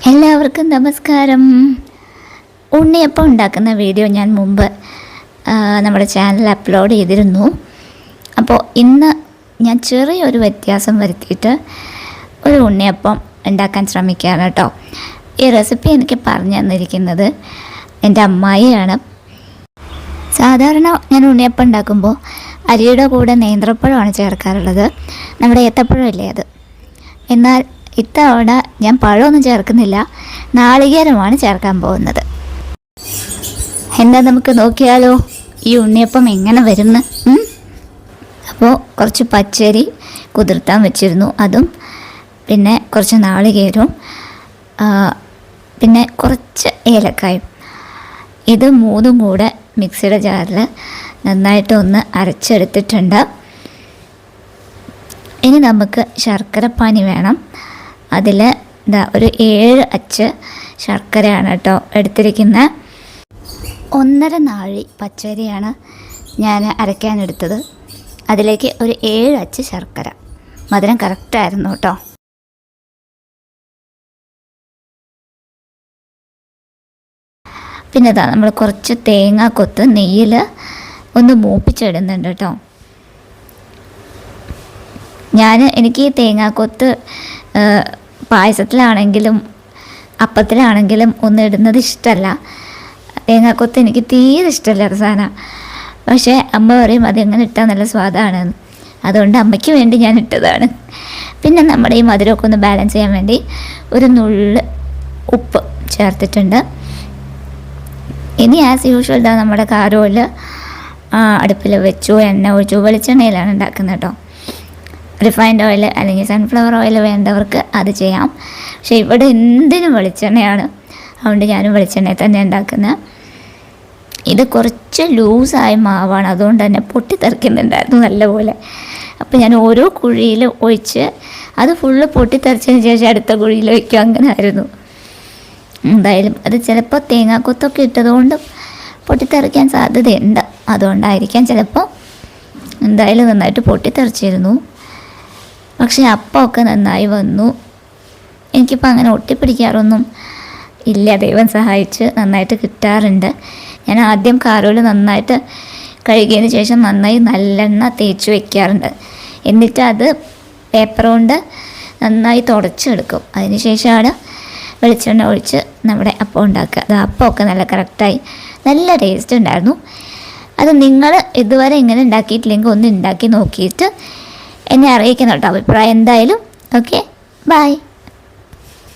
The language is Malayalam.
എല്ലാവർക്കും നമസ്കാരം. ഉണ്ണിയപ്പം ഉണ്ടാക്കുന്ന വീഡിയോ ഞാൻ മുമ്പ് നമ്മുടെ ചാനലിൽ അപ്ലോഡ് ചെയ്തിരുന്നു. അപ്പോൾ ഇന്ന് ഞാൻ ചെറിയൊരു വ്യത്യാസം വരുത്തിയിട്ട് ഒരു ഉണ്ണിയപ്പം ഉണ്ടാക്കാൻ ശ്രമിക്കുകയാണ് കേട്ടോ. ഈ റെസിപ്പി എനിക്ക് പറഞ്ഞു തന്നിരിക്കുന്നത് എൻ്റെ അമ്മായിയാണ്. സാധാരണ ഞാൻ ഉണ്ണിയപ്പം ഉണ്ടാക്കുമ്പോൾ അരിയുടെ കൂടെ നേന്ത്രപ്പഴമാണ് ചേർക്കാറുള്ളത്, നമ്മുടെ ഏത്തപ്പഴമില്ലേ അത്. എന്നാൽ ഇത്തവണ ഞാൻ പഴമൊന്നും ചേർക്കുന്നില്ല, നാളികേരമാണ് ചേർക്കാൻ പോകുന്നത്. എന്താ നമുക്ക് നോക്കിയാലോ ഈ ഉണ്ണിയപ്പം എങ്ങനെ വരുന്നു. അപ്പോൾ കുറച്ച് പച്ചരി കുതിർത്താൻ വെച്ചിരുന്നു, അതും പിന്നെ കുറച്ച് നാളികേരവും പിന്നെ കുറച്ച് ഏലക്കായും, ഇത് മൂന്നും കൂടെ മിക്സിയുടെ ജാറിൽ നന്നായിട്ടൊന്ന് അരച്ചെടുത്തിട്ടുണ്ട്. ഇനി നമുക്ക് ശർക്കരപ്പാനി വേണം. അതിൽ ഒരു 7 അച്ച് ശർക്കരയാണ് കേട്ടോ എടുത്തിരിക്കുന്നത്. 1.5 നാഴി പച്ചരിയാണ് ഞാൻ അരയ്ക്കാനെടുത്തത്. അതിലേക്ക് ഒരു 7 അച്ച് ശർക്കര. മധുരം കറക്റ്റായിരുന്നു കേട്ടോ. പിന്നെ നമ്മൾ കുറച്ച് തേങ്ങാക്കൊത്ത് നെയ്യിൽ ഒന്ന് മൂപ്പിച്ചിടുന്നുണ്ട് കേട്ടോ. എനിക്ക് ഈ തേങ്ങാക്കൊത്ത് പായസത്തിലാണെങ്കിലും അപ്പത്തിലാണെങ്കിലും ഒന്നും ഇടുന്നത് ഇഷ്ടമല്ല. തേങ്ങാക്കൊത്ത് എനിക്ക് തീരെ ഇഷ്ടമല്ലാത്ത സാധനം. പക്ഷേ അമ്മ പറയും അതെങ്ങനെ ഇട്ടാൽ നല്ല സ്വാദാണ്, അതുകൊണ്ട് അമ്മയ്ക്ക് വേണ്ടി ഞാൻ ഇട്ടതാണ്. പിന്നെ നമ്മുടെ ഈ മധുരമൊക്കെ ഒന്ന് ബാലൻസ് ചെയ്യാൻ വേണ്ടി ഒരു നുള്ള് ഉപ്പ് ചേർത്തിട്ടുണ്ട്. ഇനി ആസ് യൂഷ്വൽ നമ്മുടെ കാരോയിൽ അടുപ്പിൽ വെച്ചു, എണ്ണ ഒഴിച്ചു. വെളിച്ചെണ്ണയിലാണ് ഉണ്ടാക്കുന്നത് കേട്ടോ. റിഫൈൻഡ് ഓയിൽ അല്ലെങ്കിൽ സൺഫ്ലവർ ഓയിൽ വേണ്ടവർക്ക് അത് ചെയ്യാം. പക്ഷേ ഇവിടെ എന്തിനും വെളിച്ചെണ്ണയാണ്, അതുകൊണ്ട് ഞാനും വെളിച്ചെണ്ണയിൽ തന്നെ ഉണ്ടാക്കുന്നത്. ഇത് കുറച്ച് ലൂസായ മാവാണ്, അതുകൊണ്ട് തന്നെ പൊട്ടിത്തെറിക്കുന്നുണ്ടായിരുന്നു നല്ലപോലെ. അപ്പോൾ ഞാൻ ഓരോ കുഴിയിൽ ഒഴിച്ച് അത് ഫുള്ള് പൊട്ടിത്തെറിച്ചതിന് ശേഷം അടുത്ത കുഴിയിൽ വയ്ക്കും, അങ്ങനെ ആയിരുന്നു. എന്തായാലും അത് ചിലപ്പോൾ തേങ്ങാക്കൊത്തൊക്കെ ഇട്ടതുകൊണ്ട് പൊട്ടിത്തെറിക്കാൻ സാധ്യതയുണ്ട്, അതുകൊണ്ടായിരിക്കാം ചിലപ്പോൾ. എന്തായാലും നന്നായിട്ട് പൊട്ടിത്തെറിച്ചിരുന്നു. പക്ഷേ അപ്പമൊക്കെ നന്നായി വന്നു. എനിക്കിപ്പോൾ അങ്ങനെ ഒട്ടിപ്പിടിക്കാറൊന്നും ഇല്ല, ദൈവം സഹായിച്ച് നന്നായിട്ട് കിട്ടാറുണ്ട്. ഞാൻ ആദ്യം കാരോല് നന്നായിട്ട് കഴുകിയതിന് ശേഷം നന്നായി നല്ലെണ്ണ തേച്ച് വയ്ക്കാറുണ്ട്. എന്നിട്ട് അത് പേപ്പർ കൊണ്ട് നന്നായി തുടച്ചെടുക്കും. അതിന് ശേഷമാണ് വെളിച്ചെണ്ണ ഒഴിച്ച് നമ്മുടെ അപ്പം ഉണ്ടാക്കുക. അത് അപ്പമൊക്കെ നല്ല കറക്റ്റായി നല്ല ടേസ്റ്റ് ഉണ്ടായിരുന്നു. അത് നിങ്ങൾ ഇതുവരെ ഇങ്ങനെ ഉണ്ടാക്കിയിട്ടില്ലെങ്കിൽ ഒന്ന് ഉണ്ടാക്കി നോക്കിയിട്ട് എന്നെ അറിയിക്കണം കേട്ടോ അഭിപ്രായം എന്തായാലും. Okay, by.